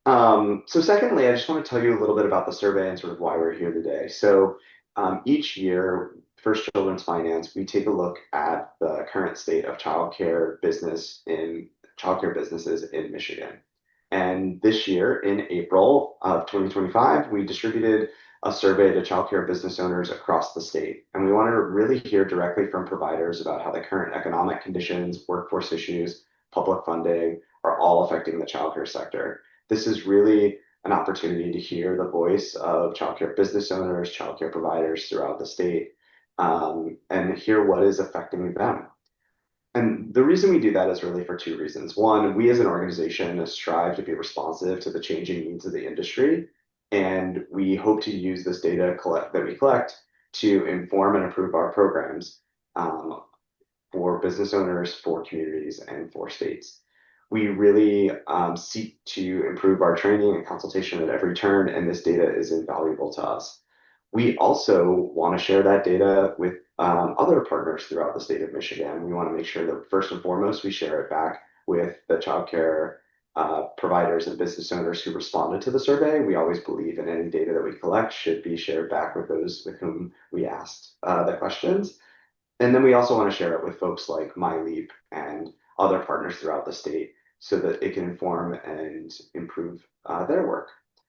So secondly, I just want to tell you a little bit about the survey and sort of why we're here today. So each year, First Children's Finance, we take a look at the current state of childcare businesses in Michigan. And this year, in April of 2025, we distributed a survey to childcare business owners across the state. And we want to really hear directly from providers about how the current economic conditions, workforce issues, public funding are all affecting the childcare sector. This is really an opportunity to hear the voice of childcare business owners, childcare providers throughout the state, and hear what is affecting them. And the reason we do that is really for two reasons. One, we as an organization strive to be responsive to the changing needs of the industry, and we hope to use this that we collect to inform and improve our programs um, for business owners, for communities, and for states. We really seek to improve our training and consultation at every turn, and this data is invaluable to us. We also want to share that data with other partners throughout the state of Michigan. We want to make sure that first and foremost, we share it back with the childcare providers and business owners who responded to the survey. We always believe in any data that we collect should be shared back with those with whom we asked the questions. And then we also want to share it with folks like MyLeap and other partners throughout the state so that it can inform and improve their work.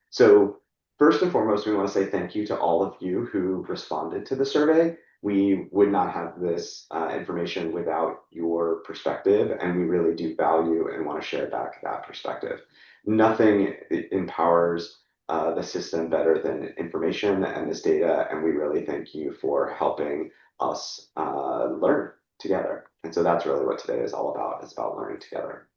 So first and foremost, we want to say thank you to all of you who responded to the survey. We would not have this information without your perspective, and we really do value and want to share back that perspective. Nothing empowers the system better than information and this data, and we really thank you for helping us learn together. And so that's really what today is all about. It's about learning together.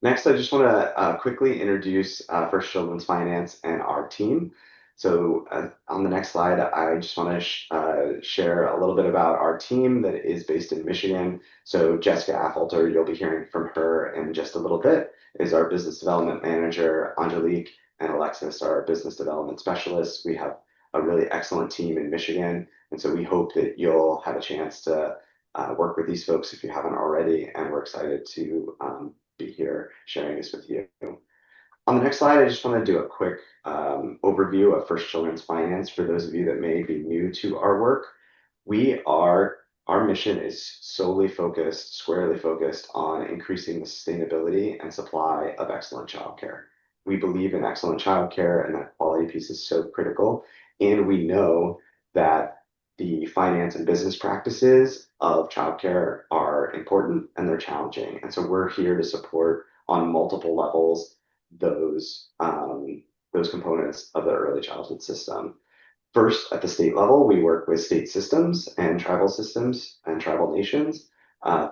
Next, I just want to quickly introduce First Children's Finance and our team. So on the next slide, I just want to share a little bit about our team that is based in Michigan. So Jessica Affolter, you'll be hearing from her in just a little bit, is our business development manager. Angelique and Alexis are our business development specialists. We have a really excellent team in Michigan, and so we hope that you'll have a chance to work with these folks if you haven't already, and we're excited to be here sharing this with you. On the next slide, I just want to do a quick overview of First Children's Finance for those of you that may be new to our work. Our mission is squarely focused on increasing the sustainability and supply of excellent childcare. We believe in excellent childcare, and that quality piece is so critical. And we know that the finance and business practices of childcare are important and they're challenging. And so we're here to support on multiple levels those components of the early childhood system. First, at the state level, we work with state systems and tribal nations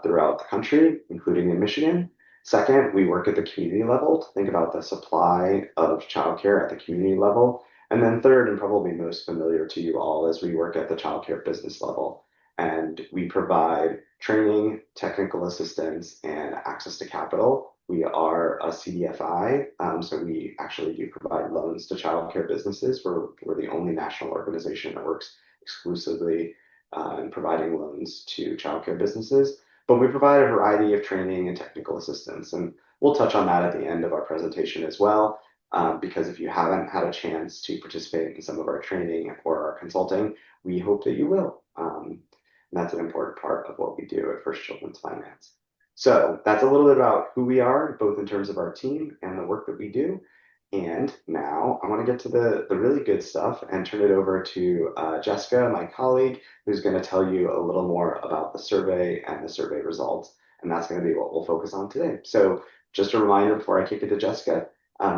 throughout the country, including in Michigan. Second, we work at the community level to think about the supply of childcare at the community level. And then third, and probably most familiar to you all, is we work at the childcare business level. And we provide training, technical assistance, and access to capital. We are a CDFI, so we actually do provide loans to childcare businesses. We're the only national organization that works exclusively in providing loans to childcare businesses. But we provide a variety of training and technical assistance, and we'll touch on that at the end of our presentation as well. Because if you haven't had a chance to participate in some of our training or our consulting, we hope that you will. And that's an important part of what we do at First Children's Finance. So that's a little bit about who we are, both in terms of our team and the work that we do. And now I want to get to the really good stuff and turn it over to Jessica, my colleague, who's going to tell you a little more about the survey and the survey results. And that's going to be what we'll focus on today. So just a reminder before I kick it to Jessica,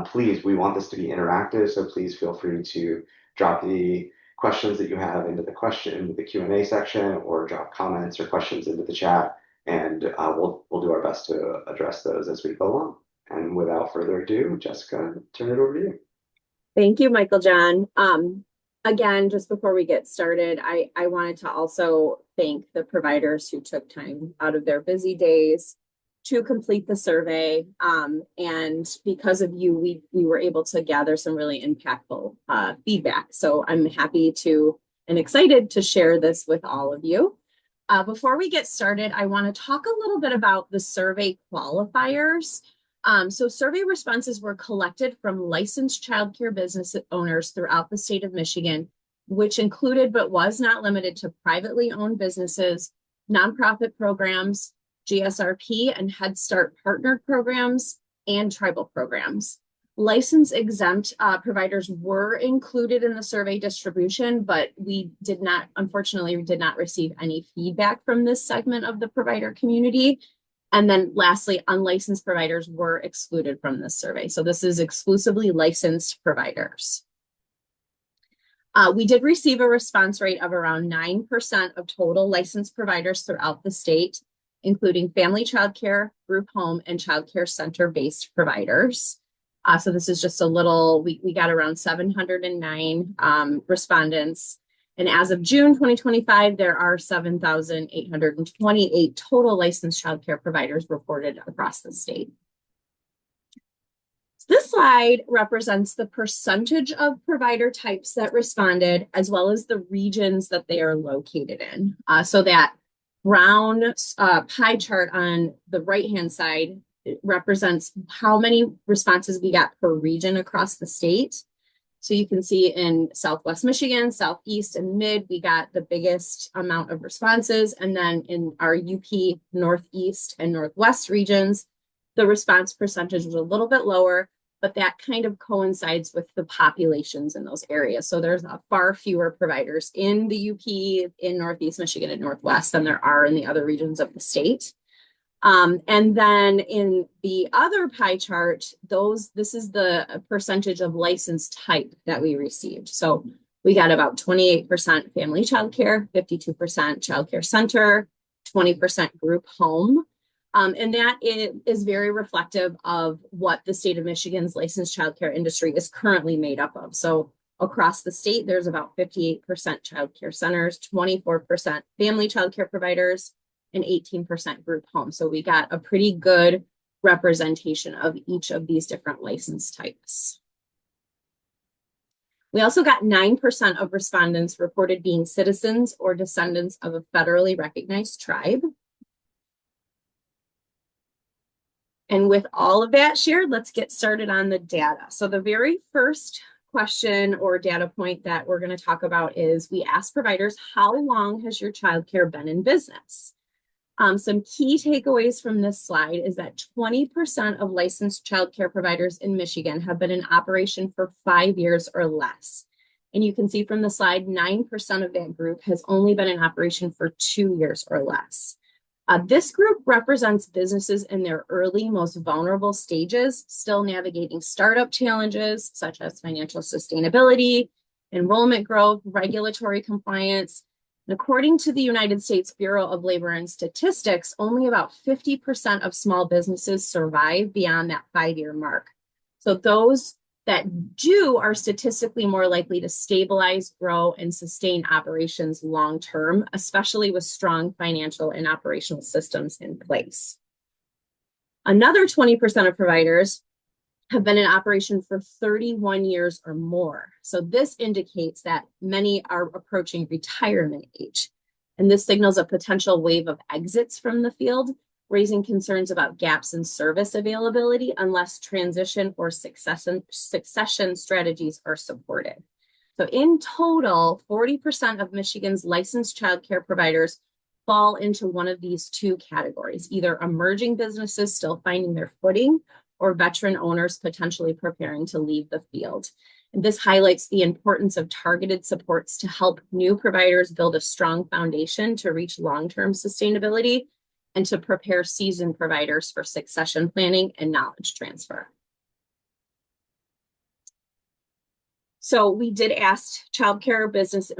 please, we want this to be interactive. So please feel free to drop the questions that you have into the Q&A section, or drop comments or questions into the chat, and we'll do our best to address those as we go along. And without further ado, Jessica, turn it over to you. Thank you, Michael John. Again, just before we get started, I wanted to also thank the providers who took time out of their busy days to complete the survey. And because of you, we were able to gather some really impactful feedback. So I'm happy to and excited to share this with all of you. Before we get started, I want to talk a little bit about the survey qualifiers. So survey responses were collected from licensed childcare business owners throughout the state of Michigan, which included but was not limited to privately owned businesses, nonprofit programs, GSRP and Head Start partnered programs, and tribal programs. License exempt providers were included in the survey distribution, but unfortunately, we did not receive any feedback from this segment of the provider community. And then lastly, unlicensed providers were excluded from this survey. So this is exclusively licensed providers. We did receive a response rate of around 9% of total licensed providers throughout the state, including family childcare, group home, and childcare center-based providers. So this is just a little, we got around 709 respondents. And as of June 2025, there are 7,828 total licensed childcare providers reported across the state. This slide represents the percentage of provider types that responded, as well as the regions that they are located in. So that brown pie chart on the right-hand side represents how many responses we got per region across the state. So you can see in Southwest Michigan, Southeast, and Mid, we got the biggest amount of responses. And then in our UP, Northeast, and Northwest regions, the response percentage was a little bit lower, but that kind of coincides with the populations in those areas. So there's far fewer providers in the UP, in Northeast Michigan and Northwest than there are in the other regions of the state. And then in the other pie chart, this is the percentage of licensed type that we received. So we got about 28% family childcare, 52% childcare center, 20% group home. And that is very reflective of what the state of Michigan's licensed childcare industry is currently made up of. So across the state, there's about 58% childcare centers, 24% family childcare providers, and 18% group home. So we got a pretty good representation of each of these different license types. We also got 9% of respondents reported being citizens or descendants of a federally recognized tribe. And with all of that shared, let's get started on the data. So the very first question or data point that we're going to talk about is we asked providers, how long has your childcare been in business? Some key takeaways from this slide is that 20% of licensed childcare providers in Michigan have been in operation for 5 years or less. And you can see from the slide, 9% of that group has only been in operation for 2 years or less. This group represents businesses in their early, most vulnerable stages, still navigating startup challenges such as financial sustainability, enrollment growth, regulatory compliance. And according to the United States Bureau of Labor and Statistics, only about 50% of small businesses survive beyond that 5-year mark. So those that do are statistically more likely to stabilize, grow, and sustain operations long term, especially with strong financial and operational systems in place. Another 20% of providers have been in operation for 31 years or more. So this indicates that many are approaching retirement age. And this signals a potential wave of exits from the field, raising concerns about gaps in service availability unless transition or succession strategies are supported. So in total, 40% of Michigan's licensed childcare providers fall into one of these two categories, either emerging businesses still finding their footing or veteran owners potentially preparing to leave the field. And this highlights the importance of targeted supports to help new providers build a strong foundation to reach long-term sustainability and to prepare seasoned providers for succession planning and knowledge transfer. So we did ask childcare business,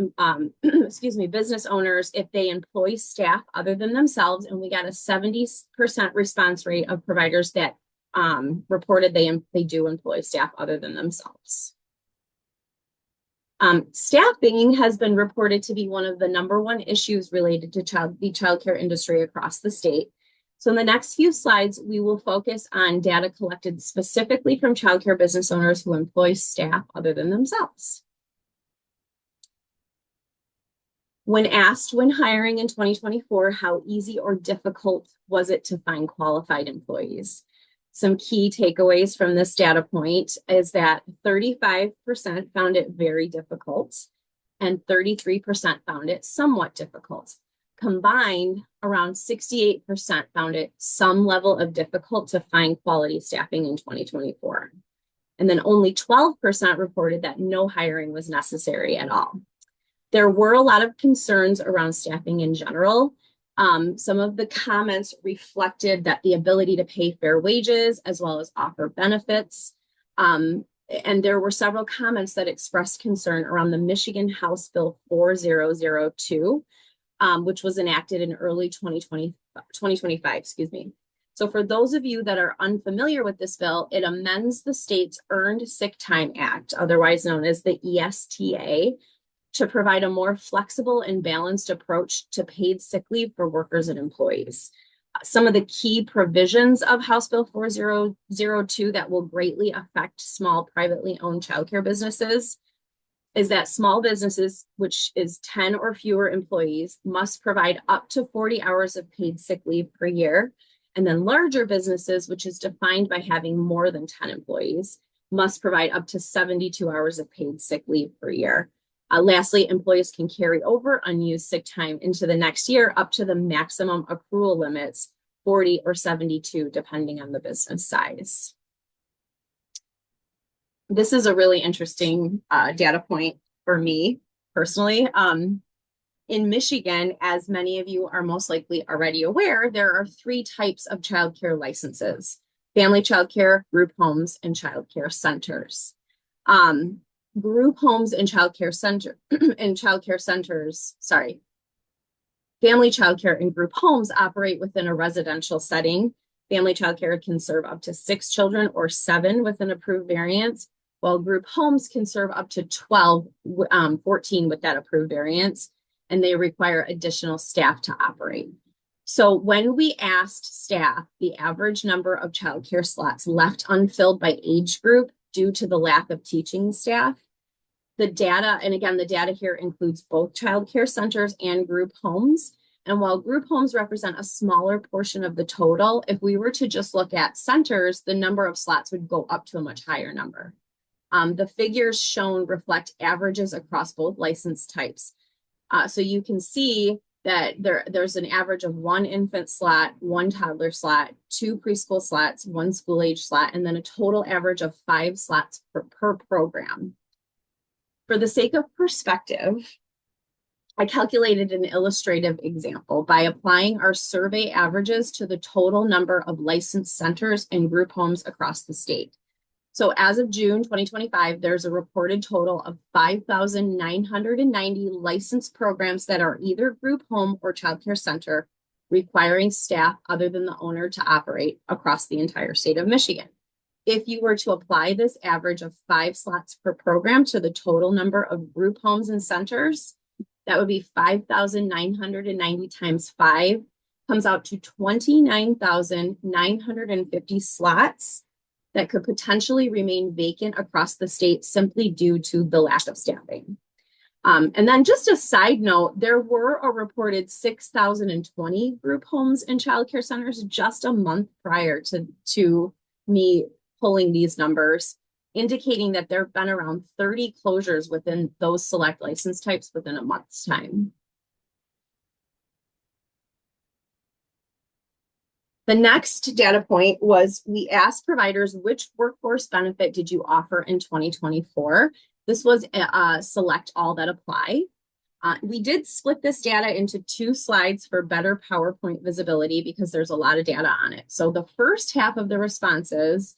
business owners if they employ staff other than themselves, and we got a 70% response rate of providers that reported they do employ staff other than themselves. Staffing has been reported to be one of the #1 issues related to the childcare industry across the state. So in the next few slides, we will focus on data collected specifically from childcare business owners who employ staff other than themselves. When asked when hiring in 2024, how easy or difficult was it to find qualified employees? Some key takeaways from this data point is that 35% found it very difficult and 33% found it somewhat difficult. Combined, around 68% found it some level of difficult to find quality staffing in 2024. And then only 12% reported that no hiring was necessary at all. There were a lot of concerns around staffing in general. Some of the comments reflected that the ability to pay fair wages as well as offer benefits. And there were several comments that expressed concern around the Michigan House Bill 4002, which was enacted in early 2025, excuse me. So for those of you that are unfamiliar with this bill, it amends the state's Earned Sick Time Act, otherwise known as the ESTA, to provide a more flexible and balanced approach to paid sick leave for workers and employees. Some of the key provisions of House Bill 4002 that will greatly affect small privately owned childcare businesses is that small businesses, which is 10 or fewer employees, must provide up to 40 hours of paid sick leave per year. And then larger businesses, which is defined by having more than 10 employees, must provide up to 72 hours of paid sick leave per year. Lastly, employees can carry over unused sick time into the next year up to the maximum accrual limits, 40 or 72, depending on the business size. This is a really interesting data point for me personally. In Michigan, as many of you are most likely already aware, there are 3 types of childcare licenses: family childcare, group homes, and childcare centers. Group homes and childcare centers, family childcare and group homes operate within a residential setting. Family childcare can serve up to 6 children or 7 with an approved variance, while group homes can serve up to 14 with that approved variance, and they require additional staff to operate. So when we asked staff the average number of childcare slots left unfilled by age group due to the lack of teaching staff, the data, and again, the data here includes both childcare centers and group homes. And while group homes represent a smaller portion of the total, if we were to just look at centers, the number of slots would go up to a much higher number. The figures shown reflect averages across both license types. So you can see that there's an average of 1 infant slot, 1 toddler slot, 2 preschool slots, 1 school age slot, and then a total average of 5 slots per program. For the sake of perspective, I calculated an illustrative example by applying our survey averages to the total number of licensed centers and group homes across the state. So as of June 2025, there's a reported total of 5,990 licensed programs that are either group home or childcare center, requiring staff other than the owner to operate across the entire state of Michigan. If you were to apply this average of 5 slots per program to the total number of group homes and centers, that would be 5,990 times 5, comes out to 29,950 slots that could potentially remain vacant across the state simply due to the lack of staffing. And then just a side note, there were a reported 6,020 group homes and childcare centers just a month prior to me pulling these numbers, indicating that there have been around 30 closures within those select license types within a month's time. The next data point was we asked providers, which workforce benefit did you offer in 2024? This was select all that apply. We did split this data into 2 slides for better PowerPoint visibility because there's a lot of data on it. So the first half of the responses,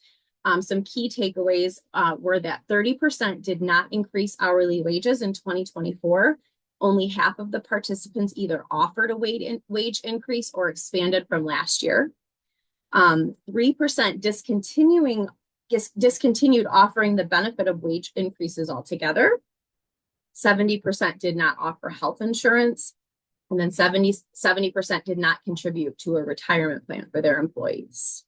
some key takeaways were that 30% did not increase hourly wages in 2024. Only half of the participants either offered a wage increase or expanded from last year. 3% discontinued offering the benefit of wage increases altogether. 70% did not offer health insurance. And then 70% did not contribute to a retirement plan for their employees.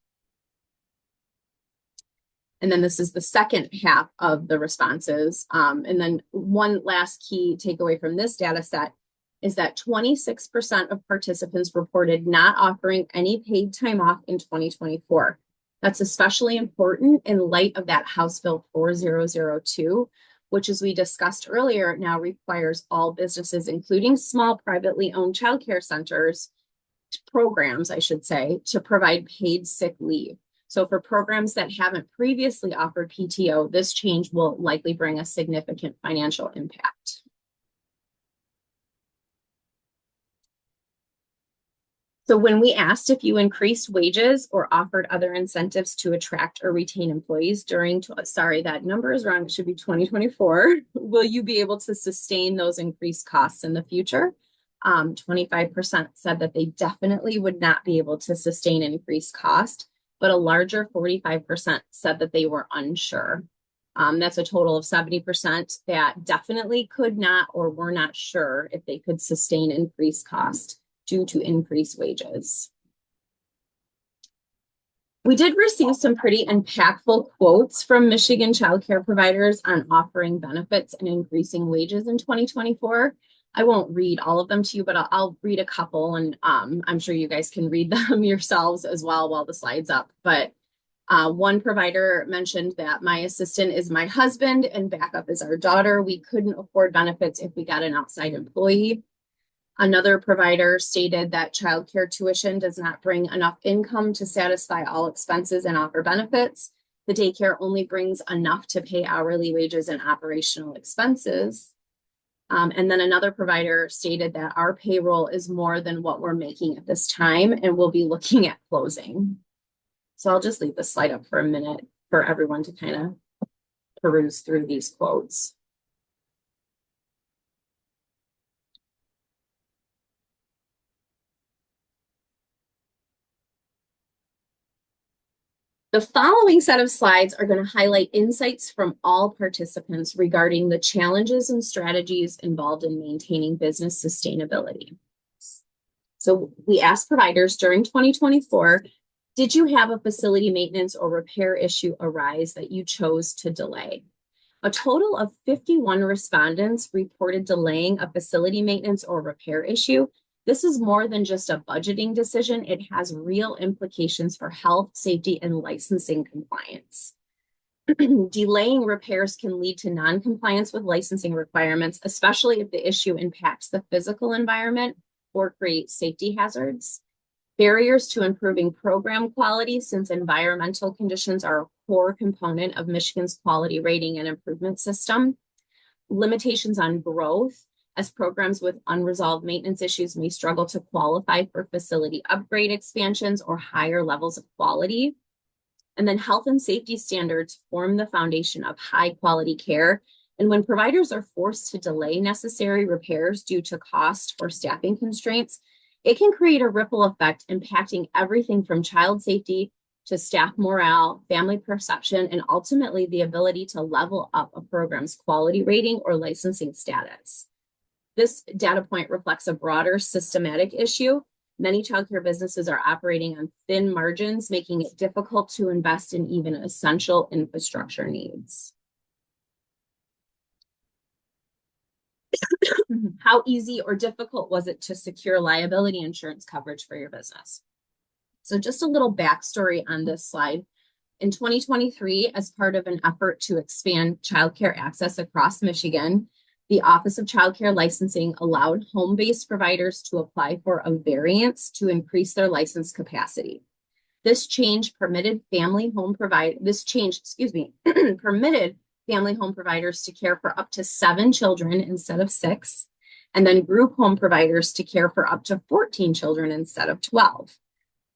And then this is the second half of the responses. And then one last key takeaway from this data set is that 26% of participants reported not offering any paid time off in 2024. That's especially important in light of that House Bill 4002, which, as we discussed earlier, now requires all businesses, including small privately owned childcare centers, programs, I should say, to provide paid sick leave. So for programs that haven't previously offered PTO, this change will likely bring a significant financial impact. So when we asked if you increased wages or offered other incentives to attract or retain employees during, sorry, that number is wrong, it should be 2024, will you be able to sustain those increased costs in the future? 25% said that they definitely would not be able to sustain increased cost, but a larger 45% said that they were unsure. That's a total of 70% that definitely could not or were not sure if they could sustain increased cost due to increased wages. We did receive some pretty impactful quotes from Michigan childcare providers on offering benefits and increasing wages in 2024. I won't read all of them to you, but I'll read a couple, and I'm sure you guys can read them yourselves as well while the slide's up. But one provider mentioned that my assistant is my husband and backup is our daughter. We couldn't afford benefits if we got an outside employee. Another provider stated that childcare tuition does not bring enough income to satisfy all expenses and offer benefits. The daycare only brings enough to pay hourly wages and operational expenses. And then another provider stated that our payroll is more than what we're making at this time, and we'll be looking at closing. So I'll just leave the slide up for a minute for everyone to kind of peruse through these quotes. The following set of slides are going to highlight insights from all participants regarding the challenges and strategies involved in maintaining business sustainability. So we asked providers during 2024, did you have a facility maintenance or repair issue arise that you chose to delay? A total of 51 respondents reported delaying a facility maintenance or repair issue. This is more than just a budgeting decision. It has real implications for health, safety, and licensing compliance. Delaying repairs can lead to non-compliance with licensing requirements, especially if the issue impacts the physical environment or creates safety hazards. Barriers to improving program quality, since environmental conditions are a core component of Michigan's quality rating and improvement system. Limitations on growth, as programs with unresolved maintenance issues may struggle to qualify for facility upgrade expansions or higher levels of quality. And then health and safety standards form the foundation of high quality care. And when providers are forced to delay necessary repairs due to cost or staffing constraints, it can create a ripple effect impacting everything from child safety to staff morale, family perception, and ultimately the ability to level up a program's quality rating or licensing status. This data point reflects a broader systematic issue. Many childcare businesses are operating on thin margins, making it difficult to invest in even essential infrastructure needs. How easy or difficult was it to secure liability insurance coverage for your business? So just a little backstory on this slide. In 2023, as part of an effort to expand childcare access across Michigan, the Office of Child Care Licensing allowed home-based providers to apply for a variance to increase their license capacity. This change permitted family home providers to care for up to 7 children instead of 6, and then group home providers to care for up to 14 children instead of 12.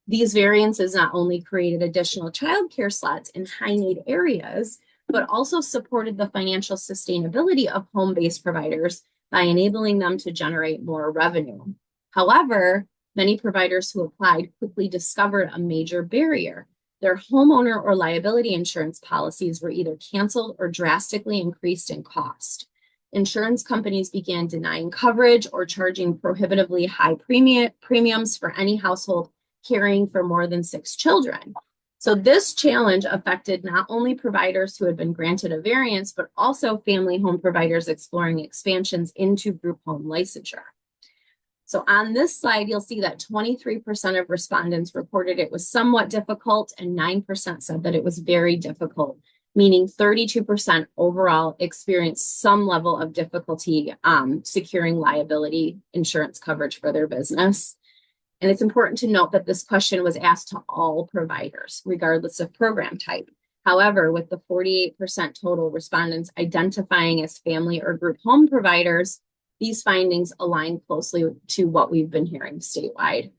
These variances not only created additional childcare slots in high-need areas, but also supported the financial sustainability of home-based providers by enabling them to generate more revenue. However, many providers who applied quickly discovered a major barrier. Their homeowner or liability insurance policies were either canceled or drastically increased in cost. Insurance companies began denying coverage or charging prohibitively high premiums for any household caring for more than 6 children. So this challenge affected not only providers who had been granted a variance, but also family home providers exploring expansions into group home licensure. So on this slide, you'll see that 23% of respondents reported it was somewhat difficult and 9% said that it was very difficult, meaning 32% overall experienced some level of difficulty securing liability insurance coverage for their business. And it's important to note that this question was asked to all providers, regardless of program type. However, with the 48% total respondents identifying as family or group home providers, these findings align closely to what we've been hearing statewide.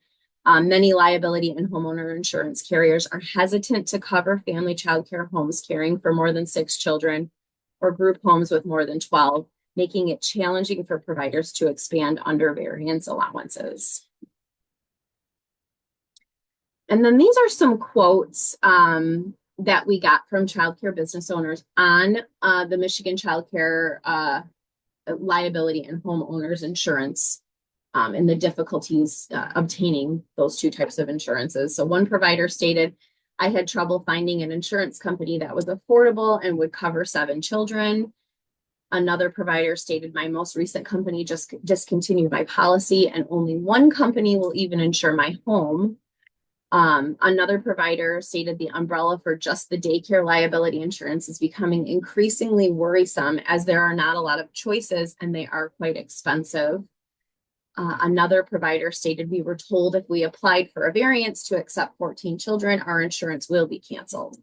Many liability and homeowner insurance carriers are hesitant to cover family childcare homes caring for more than 6 children or group homes with more than 12, making it challenging for providers to expand under variance allowances. And then these are some quotes that we got from childcare business owners on the Michigan Childcare liability and homeowners insurance and the difficulties obtaining those two types of insurances. So one provider stated, I had trouble finding an insurance company that was affordable and would cover 7 children. Another provider stated, my most recent company just discontinued my policy and only one company will even insure my home. Another provider stated the umbrella for just the daycare liability insurance is becoming increasingly worrisome as there are not a lot of choices and they are quite expensive. Another provider stated we were told if we applied for a variance to accept 14 children, our insurance will be canceled.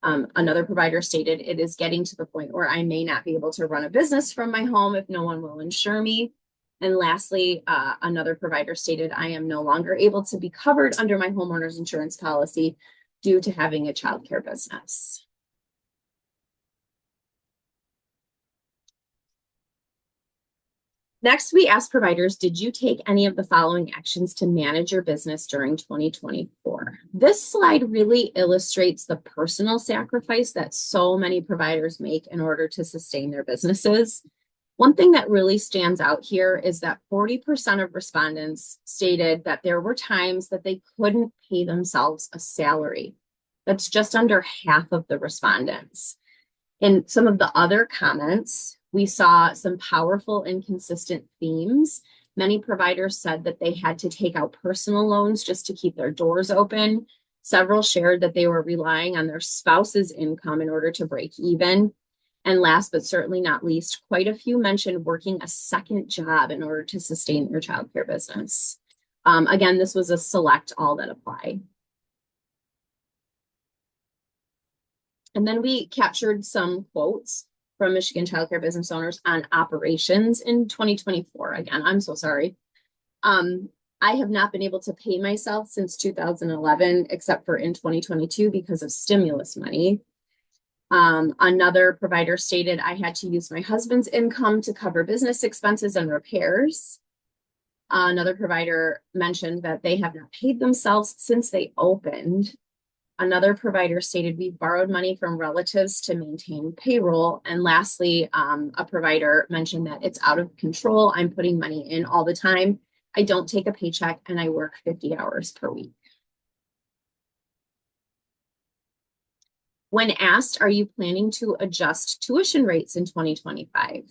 Another provider stated it is getting to the point where I may not be able to run a business from my home if no one will insure me. And lastly, another provider stated, I am no longer able to be covered under my homeowner's insurance policy due to having a childcare business. Next, we asked providers, did you take any of the following actions to manage your business during 2024? This slide really illustrates the personal sacrifice that so many providers make in order to sustain their businesses. One thing that really stands out here is that 40% of respondents stated that there were times that they couldn't pay themselves a salary. That's just under half of the respondents. In some of the other comments, we saw some powerful and consistent themes. Many providers said that they had to take out personal loans just to keep their doors open. Several shared that they were relying on their spouse's income in order to break even. And last but certainly not least, quite a few mentioned working a second job in order to sustain their childcare business. Again, this was a select all that apply. And then we captured some quotes from Michigan childcare business owners on operations in 2024. Again, I'm so sorry. I have not been able to pay myself since 2011, except for in 2022 because of stimulus money. Another provider stated I had to use my husband's income to cover business expenses and repairs. Another provider mentioned that they have not paid themselves since they opened. Another provider stated we borrowed money from relatives to maintain payroll. And lastly, a provider mentioned that it's out of control. I'm putting money in all the time. I don't take a paycheck and I work 50 hours per week. When asked, are you planning to adjust tuition rates in 2025?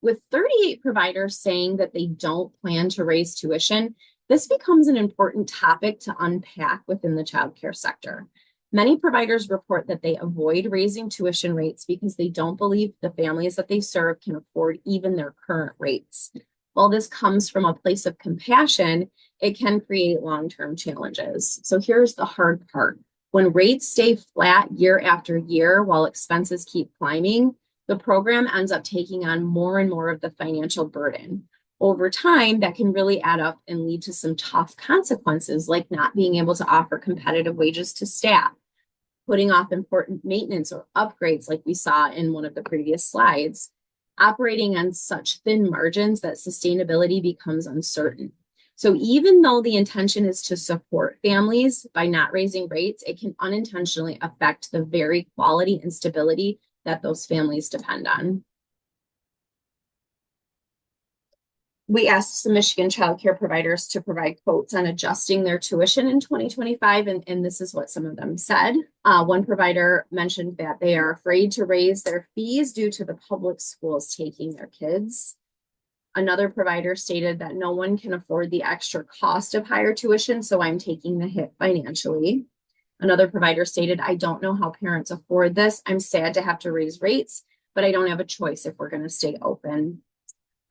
With 38 providers saying that they don't plan to raise tuition, this becomes an important topic to unpack within the childcare sector. Many providers report that they avoid raising tuition rates because they don't believe the families that they serve can afford even their current rates. While this comes from a place of compassion, it can create long-term challenges. So here's the hard part. When rates stay flat year after year while expenses keep climbing, the program ends up taking on more and more of the financial burden. Over time, that can really add up and lead to some tough consequences, like not being able to offer competitive wages to staff, putting off important maintenance or upgrades like we saw in one of the previous slides, operating on such thin margins that sustainability becomes uncertain. So even though the intention is to support families by not raising rates, it can unintentionally affect the very quality and stability that those families depend on. We asked some Michigan childcare providers to provide quotes on adjusting their tuition in 2025, and this is what some of them said. One provider mentioned that they are afraid to raise their fees due to the public schools taking their kids. Another provider stated that no one can afford the extra cost of higher tuition, so I'm taking the hit financially. Another provider stated, I don't know how parents afford this. I'm sad to have to raise rates, but I don't have a choice if we're going to stay open.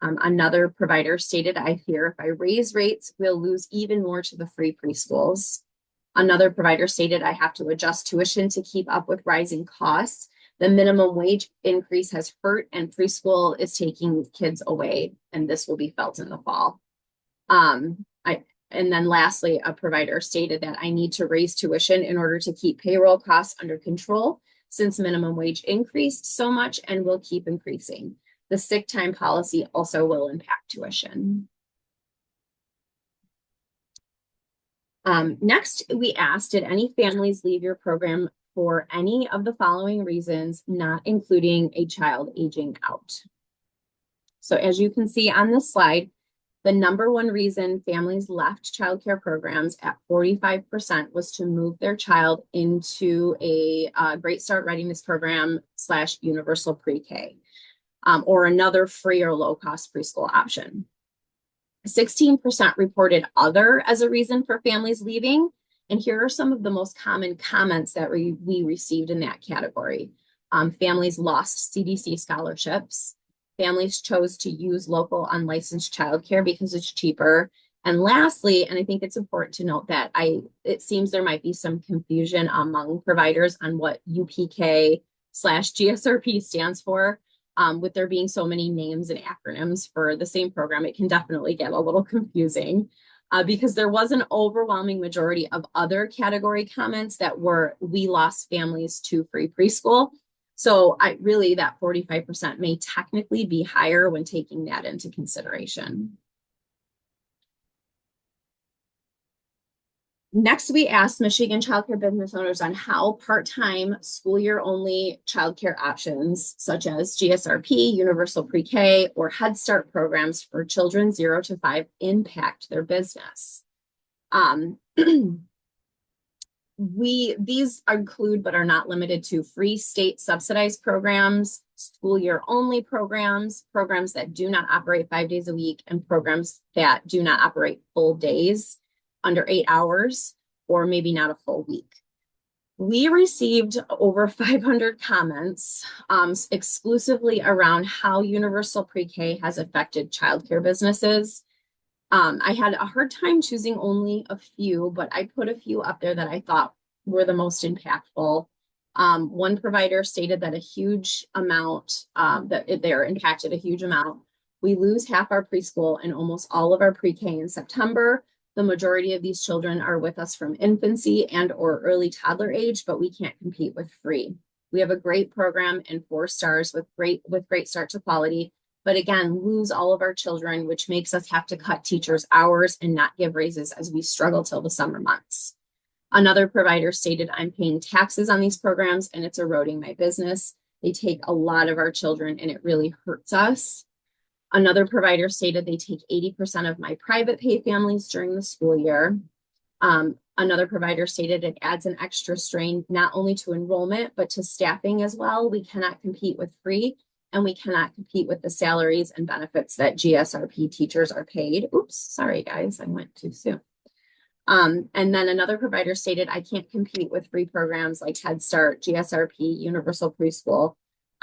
Another provider stated, I fear if I raise rates, we'll lose even more to the free preschools. Another provider stated, I have to adjust tuition to keep up with rising costs. The minimum wage increase has hurt, and preschool is taking kids away, and this will be felt in the fall. And then lastly, a provider stated that I need to raise tuition in order to keep payroll costs under control since minimum wage increased so much and will keep increasing. The sick time policy also will impact tuition. Next, we asked, did any families leave your program for any of the following reasons, not including a child aging out? So as you can see on this slide, the number one reason families left childcare programs at 45% was to move their child into a Great Start Readiness Program / universal pre-K, or another free or low cost preschool option. 16% reported other as a reason for families leaving. And here are some of the most common comments that we received in that category. Families lost CDC scholarships. Families chose to use local unlicensed childcare because it's cheaper. And lastly, and I think it's important to note that it seems there might be some confusion among providers on what UPK / GSRP stands for. With there being so many names and acronyms for the same program, it can definitely get a little confusing because there was an overwhelming majority of other category comments that were, we lost families to free preschool. So really that 45% may technically be higher when taking that into consideration. Next, we asked Michigan childcare business owners on how part-time school year only childcare options such as GSRP, Universal Pre-K, or Head Start programs for children 0 to 5 impact their business. These include but are not limited to free state subsidized programs, school year only programs that do not operate 5 days a week, and programs that do not operate full days under 8 hours, or maybe not a full week. We received over 500 comments exclusively around how universal pre-K has affected childcare businesses. I had a hard time choosing only a few, but I put a few up there that I thought were the most impactful. One provider stated that a huge amount, that they're impacted a huge amount. We lose half our preschool and almost all of our pre-K in September. The majority of these children are with us from infancy and or early toddler age, but we can't compete with free. We have a great program and 4 stars with great start to quality, but again, lose all of our children, which makes us have to cut teachers' hours and not give raises as we struggle till the summer months. Another provider stated, I'm paying taxes on these programs and it's eroding my business. They take a lot of our children and it really hurts us. Another provider stated they take 80% of my private pay families during the school year. Another provider stated it adds an extra strain, not only to enrollment, but to staffing as well. We cannot compete with free, and we cannot compete with the salaries and benefits that GSRP teachers are paid. Oops, sorry guys, I went too soon. And then another provider stated, I can't compete with free programs like Head Start, GSRP, Universal Preschool.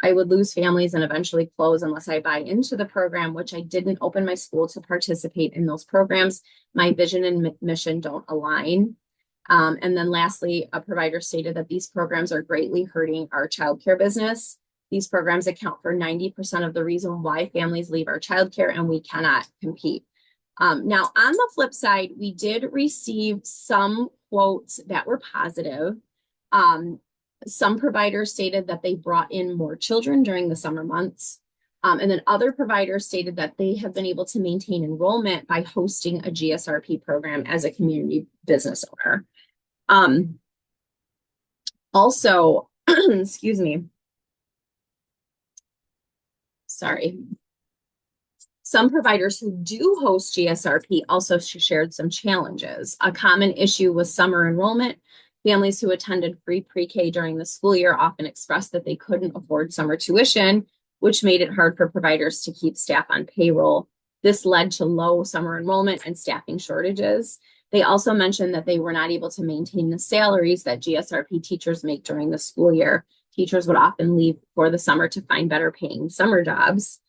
I would lose families and eventually close unless I buy into the program, which I didn't open my school to participate in those programs. My vision and mission don't align. And then lastly, a provider stated that these programs are greatly hurting our childcare business. These programs account for 90% of the reason why families leave our childcare and we cannot compete. Now, on the flip side, we did receive some quotes that were positive. Some providers stated that they brought in more children during the summer months. And then other providers stated that they have been able to maintain enrollment by hosting a GSRP program as a community business owner. Also, excuse me. Sorry. Some providers who do host GSRP also shared some challenges. A common issue was summer enrollment. Families who attended free pre-K during the school year often expressed that they couldn't afford summer tuition, which made it hard for providers to keep staff on payroll. This led to low summer enrollment and staffing shortages. They also mentioned that they were not able to maintain the salaries that GSRP teachers make during the school year. Teachers would often leave for the summer to find better paying summer jobs.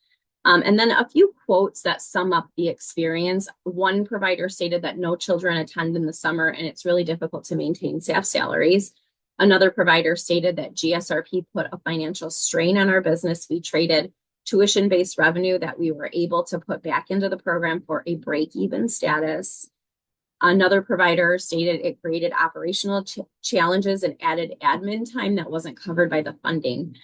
And then a few quotes that sum up the experience. One provider stated that no children attend in the summer and it's really difficult to maintain staff salaries. Another provider stated that GSRP put a financial strain on our business. We traded tuition-based revenue that we were able to put back into the program for a break-even status. Another provider stated it created operational challenges and added admin time that wasn't covered by the funding.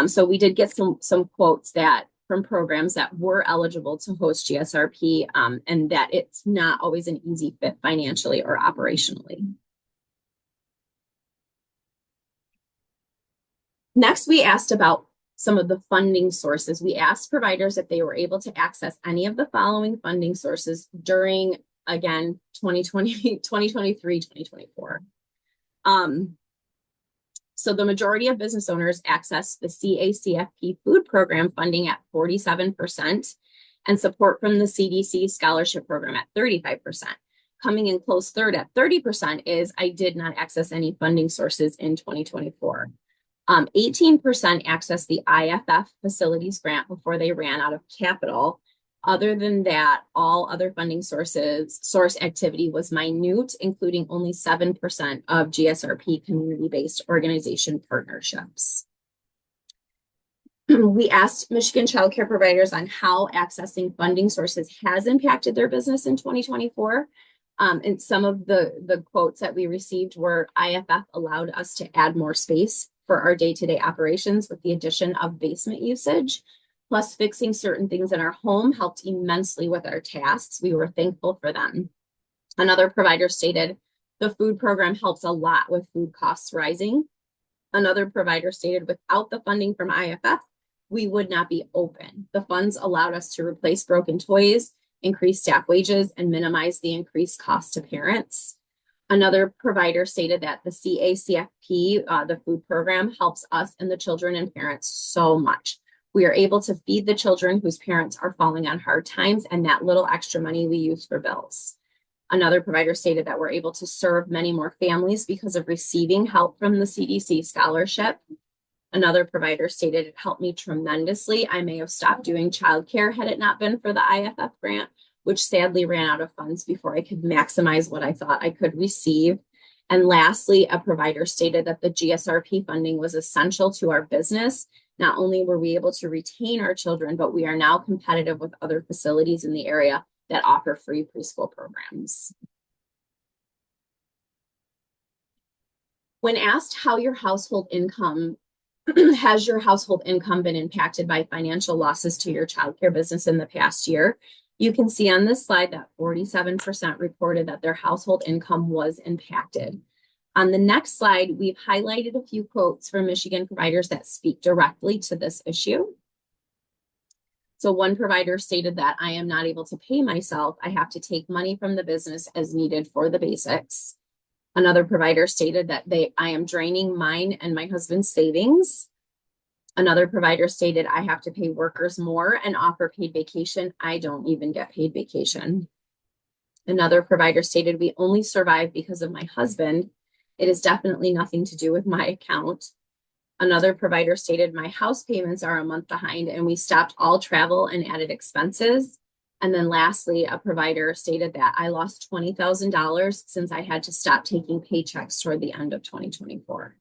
So we did get some quotes that from programs that were eligible to host GSRP, and that it's not always an easy fit financially or operationally. Next, we asked about some of the funding sources. We asked providers if they were able to access any of the following funding sources during, again, 2020, 2023, 2024. So the majority of business owners access the CACFP food program funding at 47% and support from the CDC scholarship program at 35%. Coming in close third at 30% is I did not access any funding sources in 2024. 18% accessed the IFF facilities grant before they ran out of capital. Other than that, all other funding source activity was minute, including only 7% of GSRP community-based organization partnerships. We asked Michigan childcare providers on how accessing funding sources has impacted their business in 2024. And some of the quotes that we received were IFF allowed us to add more space for our day-to-day operations with the addition of basement usage. Plus, fixing certain things in our home helped immensely with our tasks. We were thankful for them. Another provider stated, the food program helps a lot with food costs rising. Another provider stated, without the funding from IFF, we would not be open. The funds allowed us to replace broken toys, increase staff wages, and minimize the increased cost to parents. Another provider stated that the CACFP, the food program, helps us and the children and parents so much. We are able to feed the children whose parents are falling on hard times, and that little extra money we use for bills. Another provider stated that we're able to serve many more families because of receiving help from the CDC scholarship. Another provider stated it helped me tremendously. I may have stopped doing childcare had it not been for the IFF grant, which sadly ran out of funds before I could maximize what I thought I could receive. And lastly, a provider stated that the GSRP funding was essential to our business. Not only were we able to retain our children, but we are now competitive with other facilities in the area that offer free preschool programs. When asked how your household income, has your household income been impacted by financial losses to your childcare business in the past year? You can see on this slide that 47% reported that their household income was impacted. On the next slide, we've highlighted a few quotes from Michigan providers that speak directly to this issue. So one provider stated that I am not able to pay myself. I have to take money from the business as needed for the basics. Another provider stated that I am draining mine and my husband's savings. Another provider stated I have to pay workers more and offer paid vacation. I don't even get paid vacation. Another provider stated we only survive because of my husband. It is definitely nothing to do with my account. Another provider stated my house payments are a month behind and we stopped all travel and added expenses. And then lastly, a provider stated that I lost $20,000 since I had to stop taking paychecks toward the end of 2024.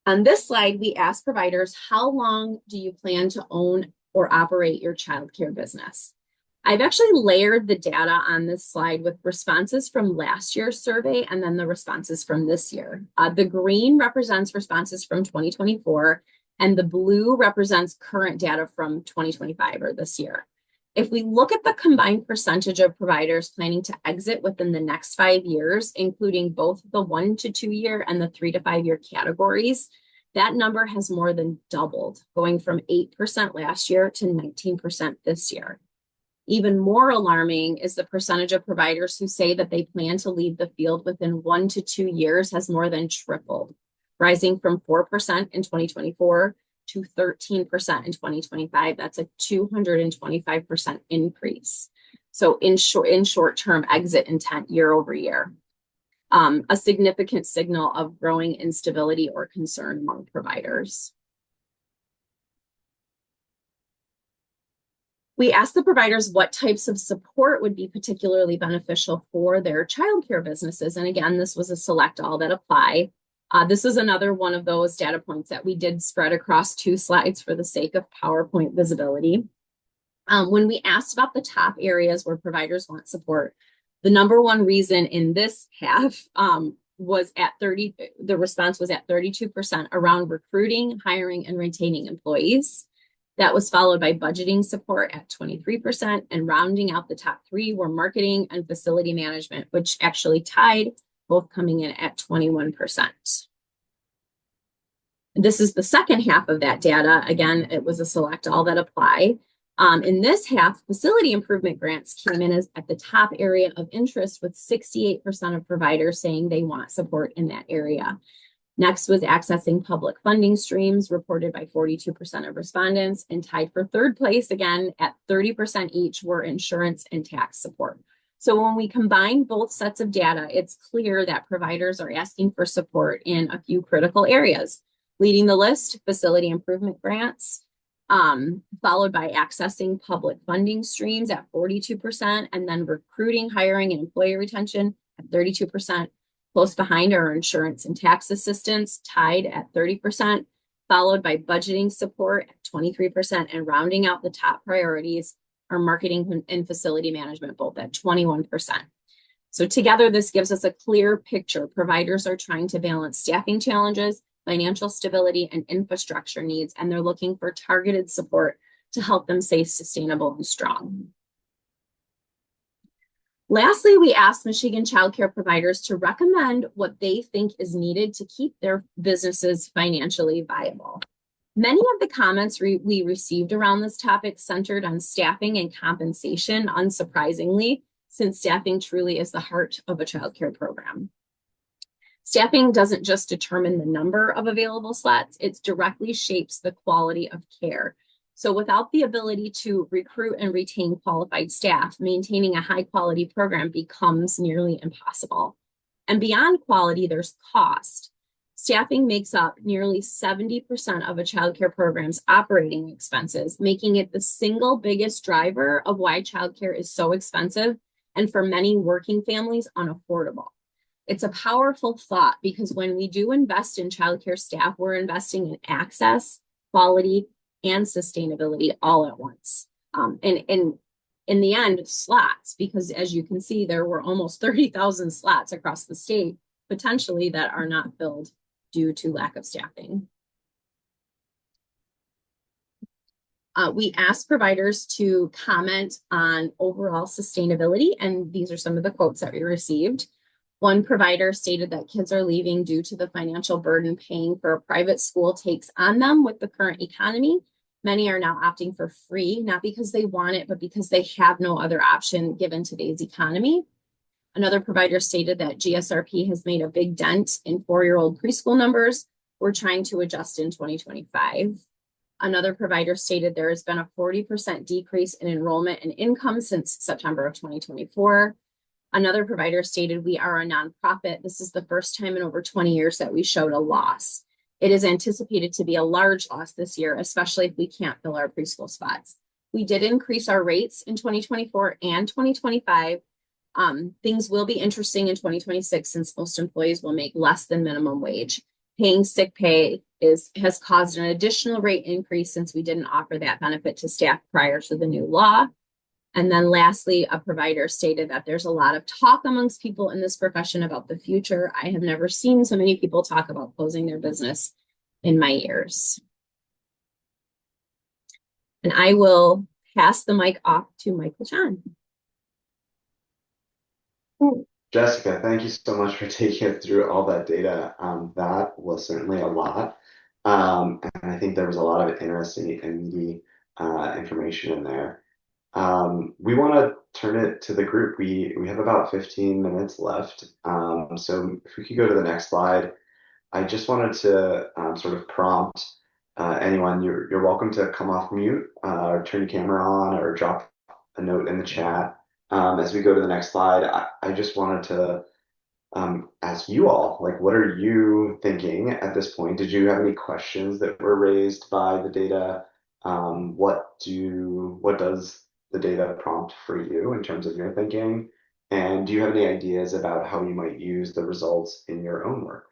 On this slide, we asked providers, how long do you plan to own or operate your childcare business? I've actually layered the data on this slide with responses from last year's survey and then the responses from this year. The green represents responses from 2024 and the blue represents current data from 2025 or this year. If we look at the combined percentage of providers planning to exit within the next 5 years, including both the 1 to 2 year and the 3 to 5 year categories, that number has more than doubled, going from 8% last year to 19% this year. Even more alarming is the percentage of providers who say that they plan to leave the field within 1 to 2 years has more than tripled, rising from 4% in 2024 to 13% in 2025. That's a 225% increase. So in short-term exit intent year over year, a significant signal of growing instability or concern among providers. We asked the providers what types of support would be particularly beneficial for their childcare businesses. And again, this was a select all that apply. This is another one of those data points that we did spread across 2 slides for the sake of PowerPoint visibility. When we asked about the top areas where providers want support, the number one reason in this half was at 30, the response was at 32% around recruiting, hiring, and retaining employees. That was followed by budgeting support at 23%, and rounding out the top 3 were marketing and facility management, which actually tied, both coming in at 21%. This is the second half of that data. Again, it was a select all that apply. In this half, facility improvement grants came in as at the top area of interest, with 68% of providers saying they want support in that area. Next was accessing public funding streams, reported by 42% of respondents, and tied for third place again at 30% each were insurance and tax support. So when we combine both sets of data, it's clear that providers are asking for support in a few critical areas. Leading the list, facility improvement grants, followed by accessing public funding streams at 42%, and then recruiting, hiring, and employee retention at 32%. Close behind are insurance and tax assistance, tied at 30%, followed by budgeting support at 23%, and rounding out the top priorities are marketing and facility management, both at 21%. So together, this gives us a clear picture. Providers are trying to balance staffing challenges, financial stability, and infrastructure needs, and they're looking for targeted support to help them stay sustainable and strong. Lastly, we asked Michigan childcare providers to recommend what they think is needed to keep their businesses financially viable. Many of the comments we received around this topic centered on staffing and compensation, unsurprisingly, since staffing truly is the heart of a childcare program. Staffing doesn't just determine the number of available slots, it directly shapes the quality of care. So without the ability to recruit and retain qualified staff, maintaining a high quality program becomes nearly impossible. And beyond quality, there's cost. Staffing makes up nearly 70% of a childcare program's operating expenses, making it the single biggest driver of why childcare is so expensive and for many working families unaffordable. It's a powerful thought because when we do invest in childcare staff, we're investing in access, quality, and sustainability all at once. And in the end, slots, because as you can see, there were almost 30,000 slots across the state, potentially that are not filled due to lack of staffing. We asked providers to comment on overall sustainability, and these are some of the quotes that we received. One provider stated that kids are leaving due to the financial burden paying for a private school takes on them with the current economy. Many are now opting for free, not because they want it, but because they have no other option given today's economy. Another provider stated that GSRP has made a big dent in 4-year-old preschool numbers. We're trying to adjust in 2025. Another provider stated there has been a 40% decrease in enrollment and income since September of 2024. Another provider stated we are a nonprofit. This is the first time in over 20 years that we showed a loss. It is anticipated to be a large loss this year, especially if we can't fill our preschool spots. We did increase our rates in 2024 and 2025. Things will be interesting in 2026 since most employees will make less than minimum wage. Paying sick pay has caused an additional rate increase since we didn't offer that benefit to staff prior to the new law. And then lastly, a provider stated that there's a lot of talk amongst people in this profession about the future. I have never seen so many people talk about closing their business in my years. And I will pass the mic off to Michael John. Jessica, thank you so much for taking us through all that data. That was certainly a lot. And I think there was a lot of interesting and meaty information in there. We want to turn it to the group. We have about 15 minutes left. So if we could go to the next slide, I just wanted to sort of prompt anyone, you're welcome to come off mute, or turn your camera on, or drop a note in the chat. As we go to the next slide, I just wanted to ask you all, like, what are you thinking at this point? Did you have any questions that were raised by the data? What does the data prompt for you in terms of your thinking? And do you have any ideas about how you might use the results in your own work?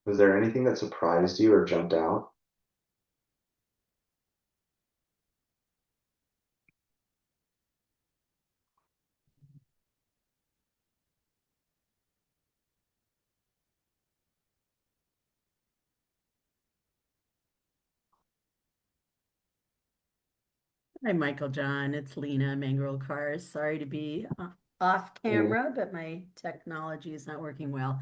Was there anything that surprised you or jumped out? Hi, Michael John. It's Lena Mangrel Cars. Sorry to be off camera, but my technology is not working well.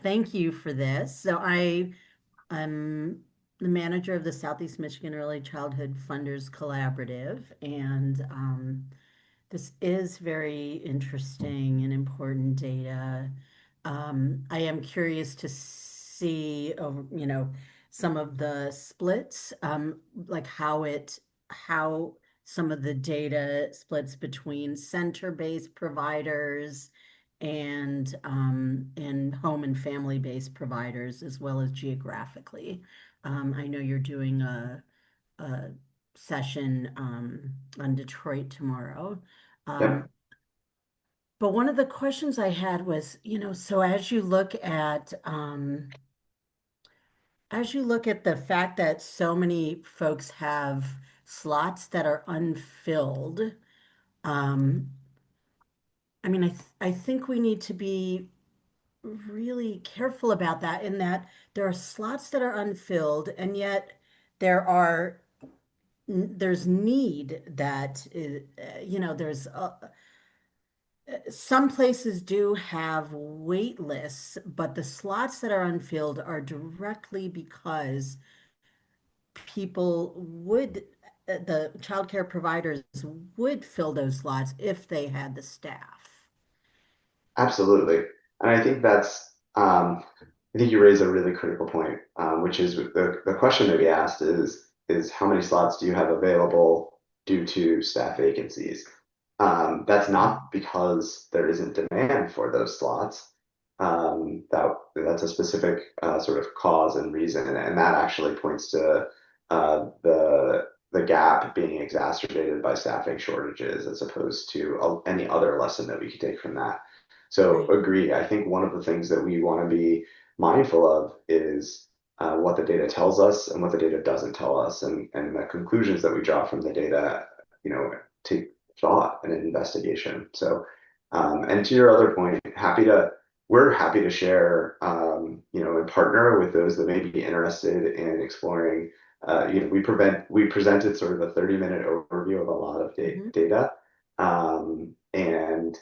Thank you for this. I'm the manager of the Southeast Michigan Early Childhood Funders Collaborative, and this is very interesting and important data. I am curious to see, some of the splits, like how some of the data splits between center-based providers and home and family-based providers, as well as geographically. I know you're doing a session on Detroit tomorrow. Yep, But one of the questions I had was, so as you look at the fact that so many folks have slots that are unfilled, um, I mean, I think we need to be really careful about that in that there are slots that are unfilled, and yet there are there's need that there's some places do have wait lists, but the slots that are unfilled are directly because people would, the childcare providers would fill those slots if they had the staff. absolutely. And I think I think you raise a really critical point, which is the question that we asked is how many slots do you have available due to staff vacancies? That's not because there isn't demand for those slots. That's a specific sort of cause and reason, and that actually points to the gap being exacerbated by staffing shortages as opposed to any other lesson that we could take from that. So Right. agree. I think one of the things that we want to be mindful of is what the data tells us and what the data doesn't tell us, and the conclusions that we draw from the data, take thought and investigation. So, and to your other point, we're happy to share, and partner with those that may be interested in exploring. We presented sort of a 30-minute overview of a lot of Mhm. data, and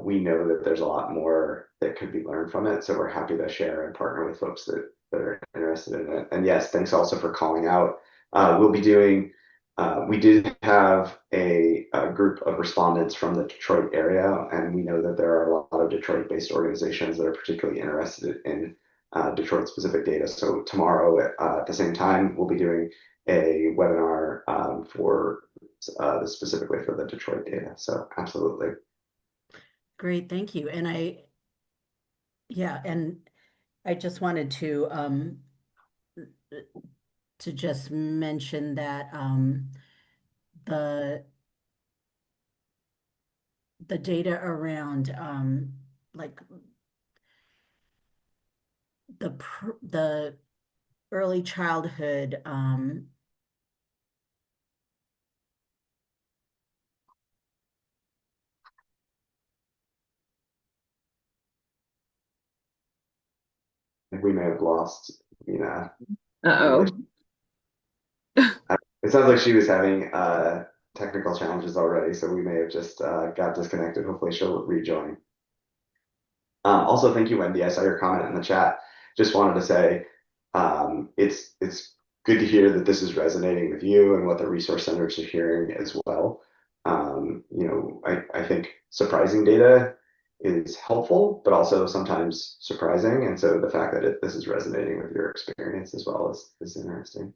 we know that there's a lot more that could be learned from it. So we're happy to share and partner with folks that are interested in it. And yes, thanks also for calling out. We'll be doing, we did have a group of respondents from the Detroit area, and we know that there are a lot of Detroit-based organizations that are particularly interested in Detroit-specific data. So tomorrow at the same time, we'll be doing a webinar for specifically for the Detroit data. So absolutely. Great, thank you. Yeah, and I just wanted to just mention that the the data around like the early childhood We may have lost, Uh-oh. it sounds like she was having technical challenges already, so we may have just got disconnected. Hopefully she'll rejoin. Also, thank you, Wendy. I saw your comment in the chat. Just wanted to say, It's good to hear that this is resonating with you and what the resource centers are hearing as well. I think surprising data is helpful, but also sometimes surprising. And so the fact that this is resonating with your experience as well is interesting.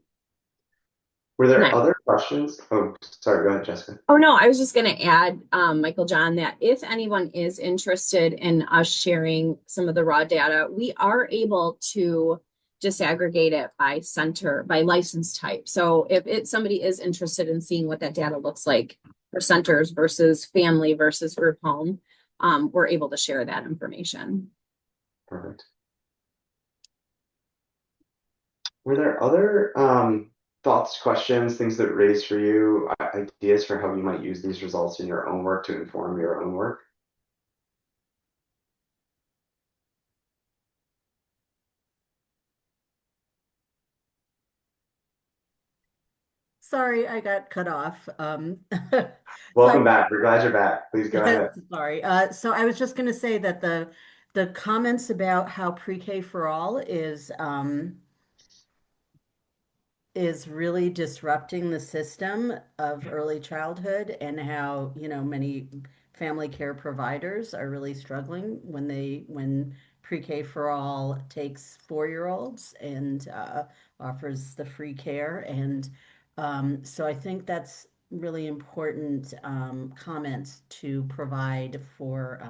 Were there Nice. other questions? Oh, sorry, go ahead, Jessica. Oh, no, I was just going to add, Michael John, that if anyone is interested in us sharing some of the raw data, we are able to disaggregate it by center, by license type. So if somebody is interested in seeing what that data looks like for centers versus family versus group home, we're able to share that information. Perfect. Were there other thoughts, questions, things that raised for you, ideas for how you might use these results in your own work to inform your own work? Sorry, I got cut off. Welcome back. We're glad you're back. Please go ahead. Sorry. So I was just going to say that the comments about how pre-K for all is really disrupting the system of early childhood, and how, many family care providers are really struggling when pre-K for all takes 4-year-olds and offers the free care. And so I think that's really important comments to provide for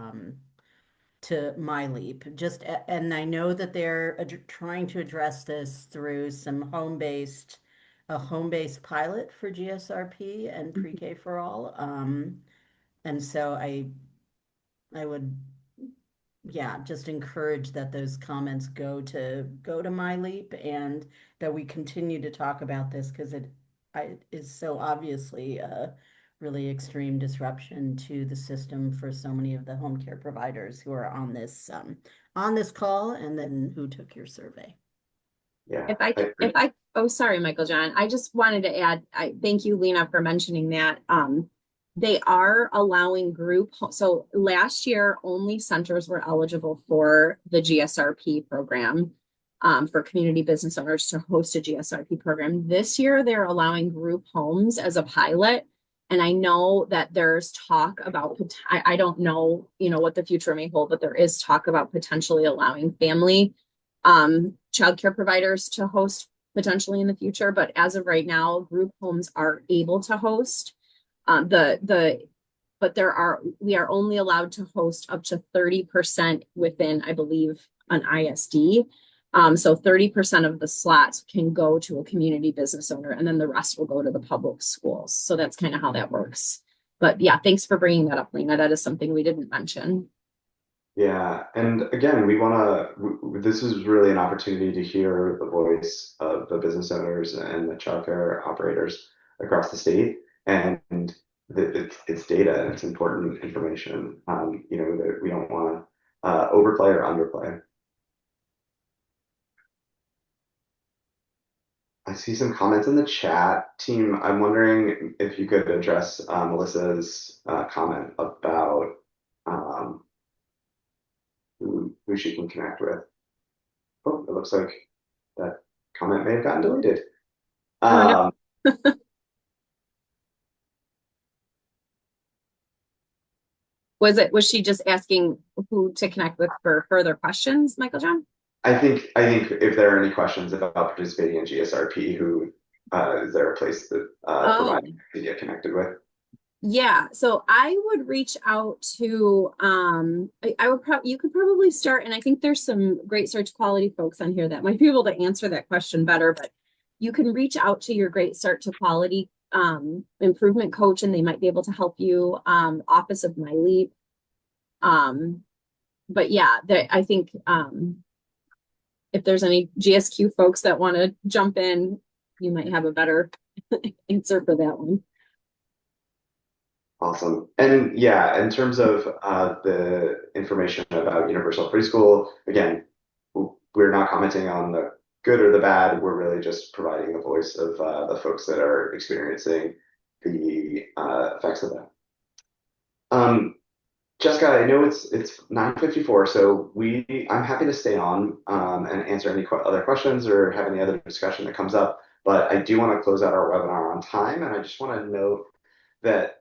to MyLeap. And I know that they're trying to address this through a home-based pilot for GSRP and pre-K for all. And so I would, yeah, just encourage that those comments go to MyLeap, and that we continue to talk about this, because it is so obviously a really extreme disruption to the system for so many of the home care providers who are on this call, and then who took your survey. Yeah, If I, I if agree. I, oh, sorry, Michael John. I just wanted to add, I thank you, Lena, for mentioning that. They are allowing so last year, only centers were eligible for the GSRP program, for community business owners to host a GSRP program. This year, they're allowing group homes as a pilot. And I know that there's talk about, I don't know, what the future may hold, but there is talk about potentially allowing family childcare providers to host potentially in the future. But as of right now, group homes are able to host. But we are only allowed to host up to 30% within, I believe, an ISD. So 30% of the slots can go to a community business owner, and then the rest will go to the public schools. So that's kind of how that works. But yeah, thanks for bringing that up, Lena. That is something we didn't mention. Yeah, and again, this is really an opportunity to hear the voice of the business owners and the childcare operators across the state. And it's data and it's important information, that we don't want to overplay or underplay. I see some comments in the chat. Team, I'm wondering if you could address Melissa's comment about um, who she can connect with. Oh, it looks like that comment may have gotten deleted. Oh, no. Um, Was she just asking who to connect with for further questions, Michael John? I think if there are any questions about participating in GSRP, who is there a place that Oh, providers can get connected with? yeah. So I would reach out to I would probably you could probably start, and I think there's some great search quality folks on here that might be able to answer that question better, but you can reach out to your great start to quality improvement coach, and they might be able to help you, Office of MyLeap. But yeah, I think if there's any GSQ folks that want to jump in, you might have a better answer for that one. Awesome. And yeah, in terms of the information about Universal Preschool, again, we're not commenting on the good or the bad. We're really just providing the voice of the folks that are experiencing the effects of that. Jessica, I know it's 9:54, so I'm happy to stay on and answer any other questions or have any other discussion that comes up. But I do want to close out our webinar on time, and I just want to note that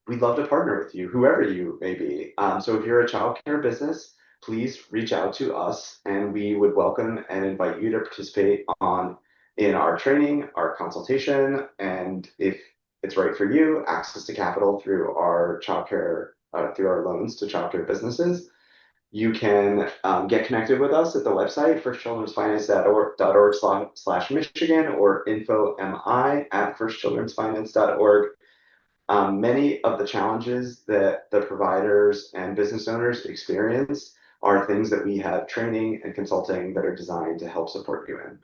we'd love to partner with you, whoever you may be. So if you're a childcare business, please reach out to us, and we would welcome and invite you to participate in our training, our consultation, and if it's right for you, access to capital through our childcare, through our loans to childcare businesses. You can get connected with us at the website firstchildrensfinance.org/Michigan or info.mi@firstchildrensfinance.org. Many of the challenges that the providers and business owners experience are things that we have training and consulting that are designed to help support you in.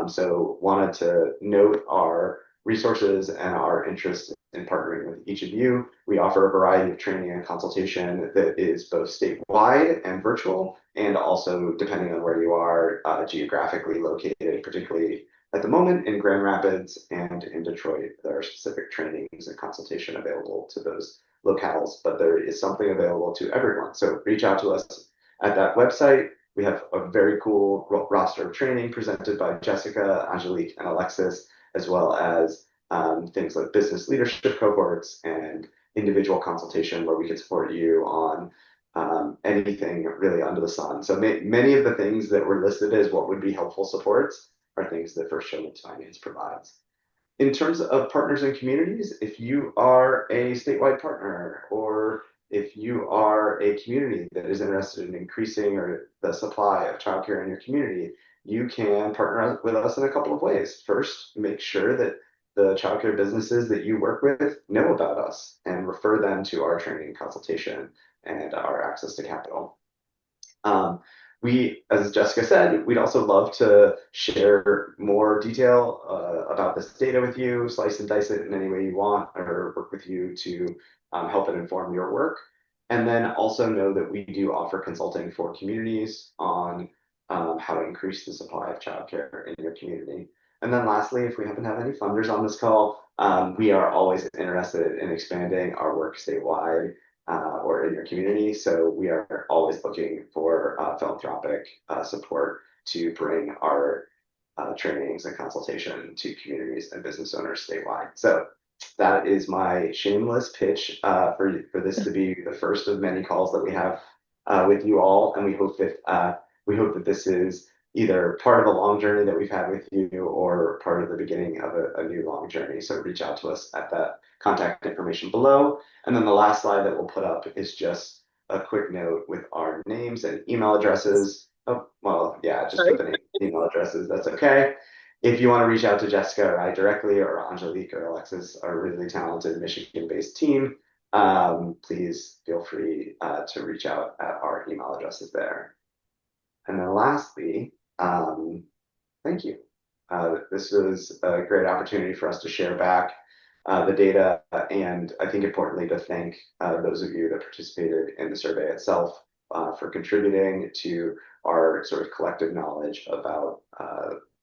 So wanted to note our resources and our interest in partnering with each of you. We offer a variety of training and consultation that is both statewide and virtual, and also depending on where you are geographically located, particularly at the moment in Grand Rapids and in Detroit. There are specific trainings and consultation available to those locales, but there is something available to everyone. So reach out to us at that website. We have a very cool roster of training presented by Jessica, Angelique, and Alexis, as well as things like business leadership cohorts and individual consultation where we can support you on anything really under the sun. So many of the things that were listed as what would be helpful supports are things that First Children's Finance provides. In terms of partners and communities, if you are a statewide partner or if you are a community that is interested in increasing the supply of childcare in your community, you can partner with us in a couple of ways. First, make sure that the childcare businesses that you work with know about us and refer them to our training consultation and our access to capital. As Jessica said, we'd also love to share more detail about this data with you, slice and dice it in any way you want, or work with you to help and inform your work. And then also know that we do offer consulting for communities on how to increase the supply of childcare in your community. And then lastly, if we happen to have any funders on this call, we are always interested in expanding our work statewide or in your community. So we are always looking for philanthropic support to bring our trainings and consultation to communities and business owners statewide. So that is my shameless pitch for this to be the first of many calls that we have with you all, and we hope that this is either part of a long journey that we've had with you or part of the beginning of a new long journey. So reach out to us at that contact information below. And then the last slide that we'll put up is just a quick note with our names and email addresses. Oh, well, yeah, just put the name, email addresses. That's okay. If you want to reach out to Jessica or I directly, or Angelique or Alexis, our really talented Michigan-based team, please feel free to reach out at our email addresses there. And then lastly, thank you. This was a great opportunity for us to share back the data, and I think importantly to thank those of you that participated in the survey itself for contributing to our sort of collective knowledge about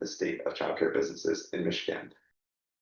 the state of childcare businesses in Michigan.